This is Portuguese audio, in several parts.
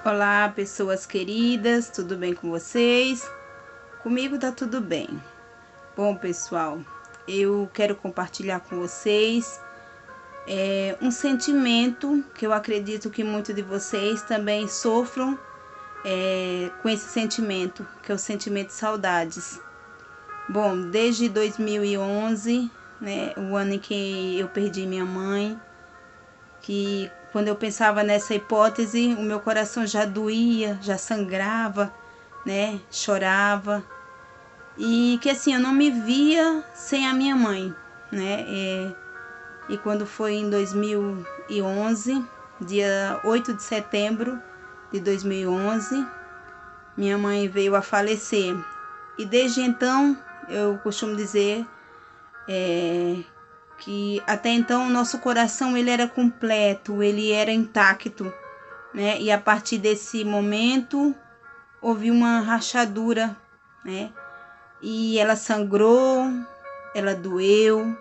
Olá, pessoas queridas, tudo bem com vocês? Comigo tá tudo bem. Bom, pessoal, eu quero compartilhar com vocês um sentimento que eu acredito que muitos de vocês também sofram com esse sentimento, que é o sentimento de saudades. Bom, desde 2011, né, o ano em que eu perdi minha mãe, que quando eu pensava nessa hipótese, o meu coração já doía, já sangrava, né? Chorava. E que assim, eu não me via sem a minha mãe, né? E quando foi em 2011, dia 8 de setembro de 2011, minha mãe veio a falecer. E desde então, eu costumo dizer que até então o nosso coração ele era completo, ele era intacto, né? E a partir desse momento houve uma rachadura, né? E ela sangrou, ela doeu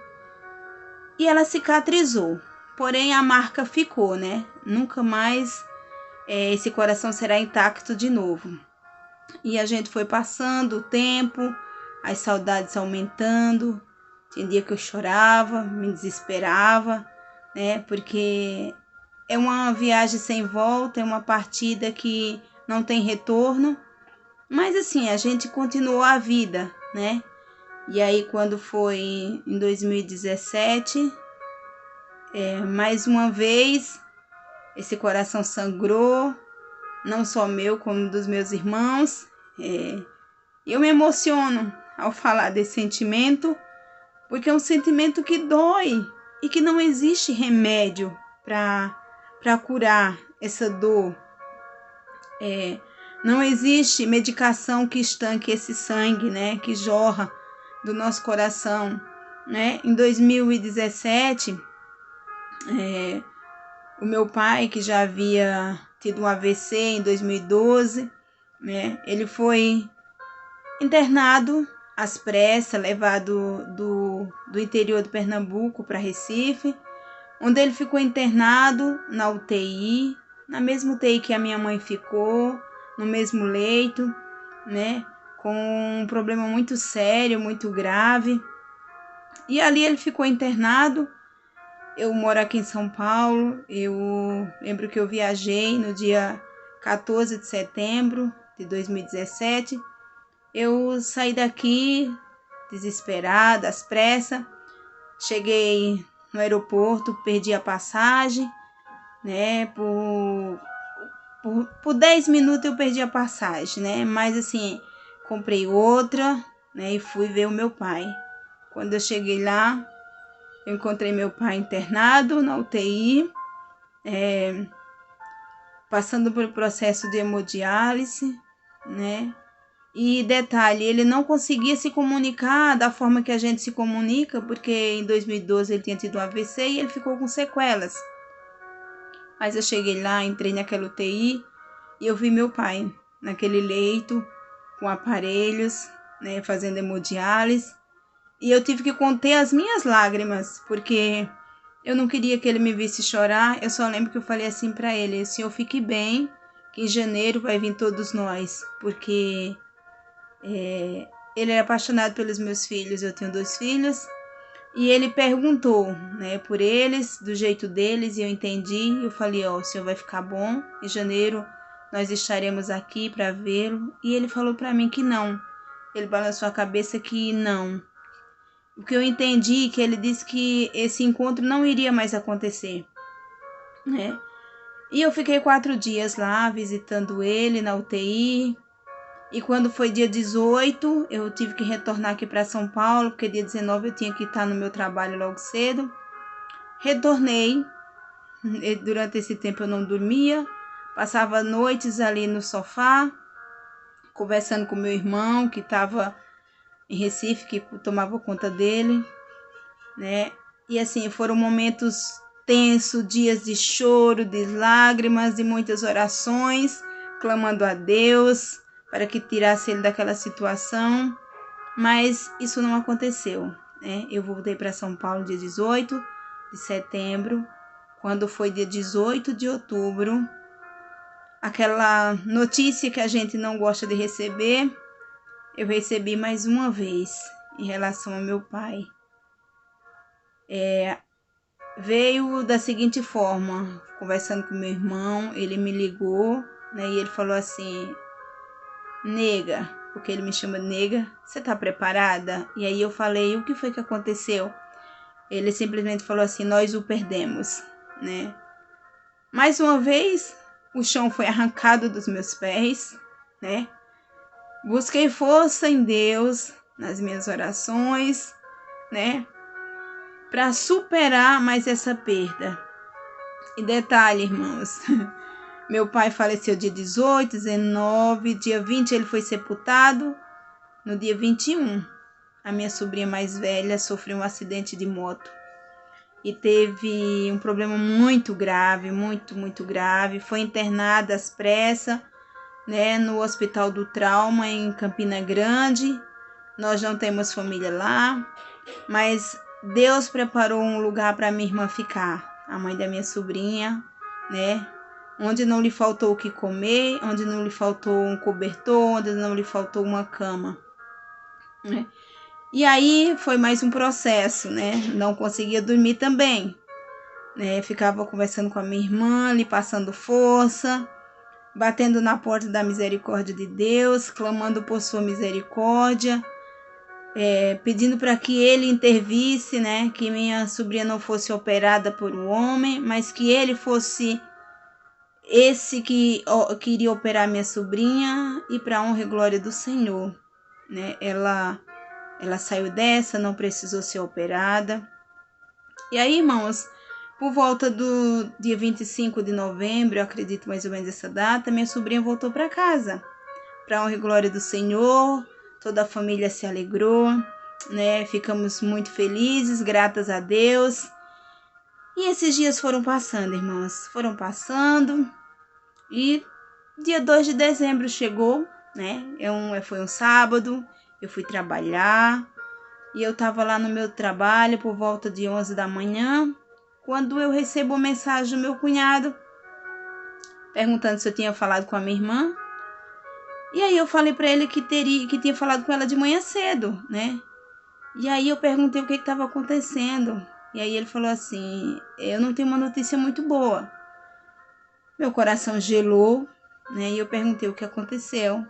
e ela cicatrizou. Porém a marca ficou, né? Nunca mais esse coração será intacto de novo. E a gente foi passando o tempo, as saudades aumentando. Tinha dia que eu chorava, me desesperava, né? Porque é uma viagem sem volta, é uma partida que não tem retorno. Mas assim, a gente continuou a vida, né? E aí quando foi em 2017, mais uma vez, esse coração sangrou, não só meu, como dos meus irmãos. Eu me emociono ao falar desse sentimento, porque é um sentimento que dói e que não existe remédio para curar essa dor. Não existe medicação que estanque esse sangue, né, que jorra do nosso coração, né? Em 2017, o meu pai, que já havia tido um AVC em 2012, né, ele foi internado às pressas, levado do interior do Pernambuco para Recife, onde ele ficou internado na UTI, na mesma UTI que a minha mãe ficou, no mesmo leito, né? Com um problema muito sério, muito grave. E ali ele ficou internado. Eu moro aqui em São Paulo. Eu lembro que eu viajei no dia 14 de setembro de 2017. Eu saí daqui desesperada, às pressas. Cheguei no aeroporto, perdi a passagem, né? Por 10 minutos eu perdi a passagem, né? Mas assim, comprei outra, né? E fui ver o meu pai. Quando eu cheguei lá, eu encontrei meu pai internado na UTI, passando por processo de hemodiálise, né? E detalhe, ele não conseguia se comunicar da forma que a gente se comunica, porque em 2012 ele tinha tido um AVC e ele ficou com sequelas. Mas eu cheguei lá, entrei naquela UTI e eu vi meu pai naquele leito, com aparelhos, né, fazendo hemodiálise. E eu tive que conter as minhas lágrimas, porque eu não queria que ele me visse chorar. Eu só lembro que eu falei assim para ele: Senhor, fique bem, que em janeiro vai vir todos nós, porque ele é apaixonado pelos meus filhos, eu tenho 2 filhos, e ele perguntou, né, por eles, do jeito deles, e eu entendi. Eu falei: ó, o senhor vai ficar bom, em janeiro nós estaremos aqui para vê-lo. E ele falou para mim que não, ele balançou a cabeça que não. O que eu entendi, que ele disse que esse encontro não iria mais acontecer, né? E eu fiquei 4 dias lá, visitando ele na UTI. E quando foi dia 18, eu tive que retornar aqui para São Paulo, porque dia 19 eu tinha que estar no meu trabalho logo cedo. Retornei. E durante esse tempo eu não dormia, passava noites ali no sofá, conversando com meu irmão, que estava em Recife, que tomava conta dele, né? E assim, foram momentos tensos, dias de choro, de lágrimas, de muitas orações, clamando a Deus para que tirasse ele daquela situação, mas isso não aconteceu, né? Eu voltei para São Paulo dia 18 de setembro, quando foi dia 18 de outubro, aquela notícia que a gente não gosta de receber, eu recebi mais uma vez em relação ao meu pai. Veio da seguinte forma, conversando com meu irmão, ele me ligou, né, e ele falou assim: nega, porque ele me chama de nega, você tá preparada? E aí eu falei: o que foi que aconteceu? Ele simplesmente falou assim: nós o perdemos, né? Mais uma vez, o chão foi arrancado dos meus pés, né? Busquei força em Deus, nas minhas orações, né? Para superar mais essa perda. E detalhe, irmãos, meu pai faleceu dia 18, 19, dia 20 ele foi sepultado. No dia 21, a minha sobrinha mais velha sofreu um acidente de moto e teve um problema muito grave, muito grave. Foi internada às pressas, né, no Hospital do Trauma em Campina Grande. Nós não temos família lá, mas Deus preparou um lugar para minha irmã ficar, a mãe da minha sobrinha, né? Onde não lhe faltou o que comer, onde não lhe faltou um cobertor, onde não lhe faltou uma cama, né? E aí foi mais um processo, né? Não conseguia dormir também, né? Ficava conversando com a minha irmã, lhe passando força, batendo na porta da misericórdia de Deus, clamando por sua misericórdia, pedindo para que ele intervisse, né? Que minha sobrinha não fosse operada por um homem, mas que ele fosse esse que queria operar minha sobrinha, e para a honra e glória do Senhor, né? Ela saiu dessa, não precisou ser operada. E aí, irmãos, por volta do dia 25 de novembro, eu acredito mais ou menos essa data, minha sobrinha voltou para casa. Para a honra e glória do Senhor, toda a família se alegrou, né? Ficamos muito felizes, gratas a Deus. E esses dias foram passando, irmãos, foram passando. E dia 2 de dezembro chegou, né? Foi um sábado, eu fui trabalhar. E eu estava lá no meu trabalho por volta de 11 da manhã, quando eu recebo uma mensagem do meu cunhado, perguntando se eu tinha falado com a minha irmã. E aí eu falei para ele que tinha falado com ela de manhã cedo, né? E aí eu perguntei o que estava acontecendo. E aí ele falou assim: eu não tenho uma notícia muito boa. Meu coração gelou, né? E eu perguntei o que aconteceu.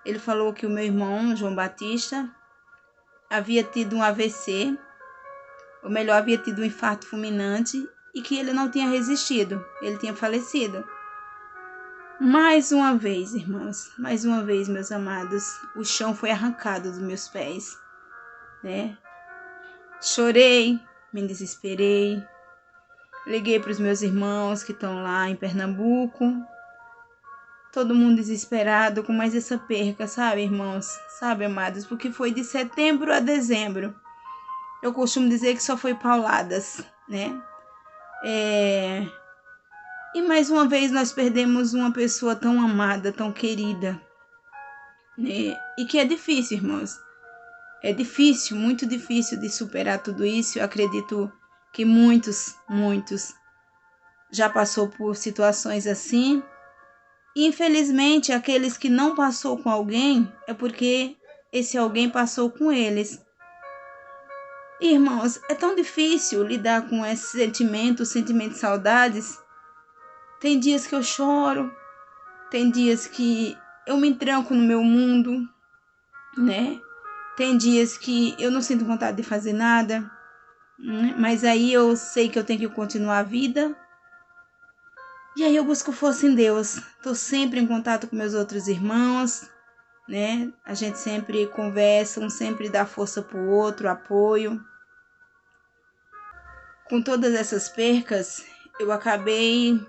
Ele falou que o meu irmão, João Batista, havia tido um AVC, ou melhor, havia tido um infarto fulminante, e que ele não tinha resistido, ele tinha falecido. Mais uma vez, irmãos, mais uma vez, meus amados, o chão foi arrancado dos meus pés, né? Chorei, me desesperei, liguei para os meus irmãos que estão lá em Pernambuco, todo mundo desesperado com mais essa perca, sabe, irmãos? Sabe, amados, porque foi de setembro a dezembro. Eu costumo dizer que só foi pauladas, né? E mais uma vez nós perdemos uma pessoa tão amada, tão querida, né? E que é difícil, irmãos. É difícil, muito difícil de superar tudo isso. Eu acredito que muitos já passou por situações assim. E, infelizmente, aqueles que não passou com alguém é porque esse alguém passou com eles. Irmãos, é tão difícil lidar com esse sentimento, o sentimento de saudades. Tem dias que eu choro, tem dias que eu me tranco no meu mundo, né? Tem dias que eu não sinto vontade de fazer nada, né? Mas aí eu sei que eu tenho que continuar a vida. E aí eu busco força em Deus. Tô sempre em contato com meus outros irmãos, né? A gente sempre conversa, um sempre dá força pro outro, apoio. Com todas essas percas, eu acabei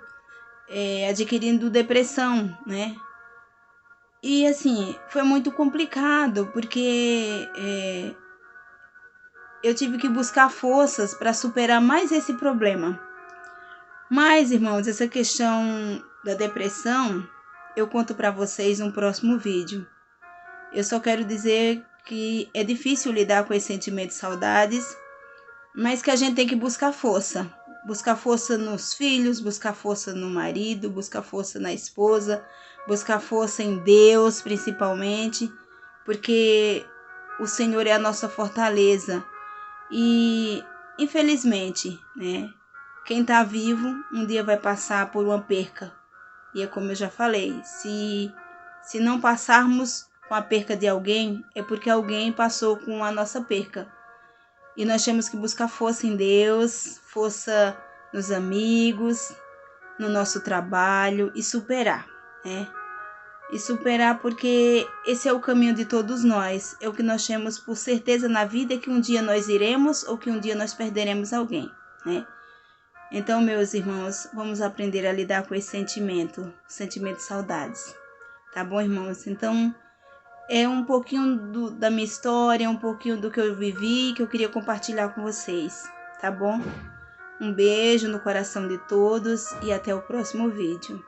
adquirindo depressão, né? E assim, foi muito complicado, porque eu tive que buscar forças para superar mais esse problema. Mas, irmãos, essa questão da depressão, eu conto para vocês no próximo vídeo. Eu só quero dizer que é difícil lidar com esse sentimento de saudades, mas que a gente tem que buscar força, buscar força nos filhos, buscar força no marido, buscar força na esposa, buscar força em Deus, principalmente, porque o Senhor é a nossa fortaleza. E, infelizmente, né, quem está vivo um dia vai passar por uma perca. E é como eu já falei, se não passarmos com a perca de alguém, é porque alguém passou com a nossa perca. E nós temos que buscar força em Deus, força nos amigos, no nosso trabalho e superar, né? E superar porque esse é o caminho de todos nós. É o que nós temos por certeza na vida, que um dia nós iremos ou que um dia nós perderemos alguém, né? Então, meus irmãos, vamos aprender a lidar com esse sentimento, o sentimento de saudades. Tá bom, irmãos? Então, é um pouquinho da minha história, um pouquinho do que eu vivi, que eu queria compartilhar com vocês, tá bom? Um beijo no coração de todos e até o próximo vídeo.